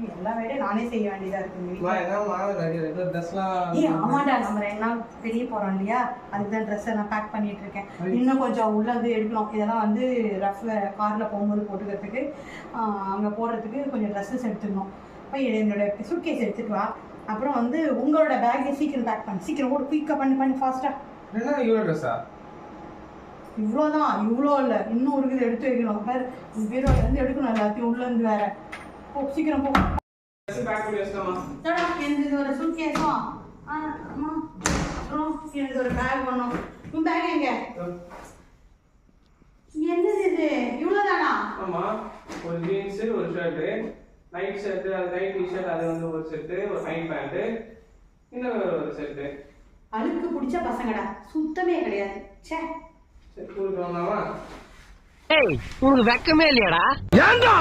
எல்லா வேலையும் நானே செய்ய வேண்டியதா இருக்கு. ஏய் ஆமாடா, நம்ம 2 நாள் வெளியே போறோம் இல்லையா, அதுதான் ட்ரெஸ் எல்லாம் பேக் பண்ணிட்டு இருக்கேன். இன்னும் கொஞ்சம் உள்ள வந்து எடுக்கணும். இதெல்லாம் வந்து ரஃப் கார்ல போகும்போது போட்டுக்கிறதுக்கு, அங்க போடுறதுக்கு கொஞ்சம் ட்ரெஸ்ஸஸ் எடுத்துக்கணும். போய் என்னோட சூட்கேஸ் எடுத்துட்டு வா. அப்புறம் வந்து உங்களோட பேக்கை சீக்கிரம் பேக் பண்ணு. சீக்கிரம் ஓடு, குயிக்கா பண்ணு ஃபாஸ்டா. என்ன இவ்வளோ ட்ரெஸ்ஸா? இவ்வளோதான், இவ்வளோ இல்லை, இன்னும் இருக்குது, எடுத்து வைக்கணும். வேற பீரோல இருந்து எடுக்கணும் எல்லாத்தையும் உள்ள இருந்து. வேற போ, சீக்கிரம் போ. பேக் பண்ணி வச்சிட்டோமா? எனக்கு ஒரு சூட்கேஸும் அம்மா, அப்புறம் எனக்கு ஒரு பேக் பண்ணணும். உன் பேக் எங்க? என்னது இது, இவ்வளோதானா? ஆமா, ஒரு ஜீன்ஸ், ஒரு ஷர்ட்டு, நைட் ஷர்ட், அது நைட் டிஷர்ட், அது வந்து ஒரு செட்டு, ஒரு நைட் பேண்ட், இன்னும் ஒரு செட்டு. அழுக்கு பிடிச்ச பசங்கடா, சுத்தமே கிடையாது. சே, சரி, கூப்பிட்டு வந்தாவா? ஏய், உனக்கு வெக்கமே இல்லையாடா? ஏண்டா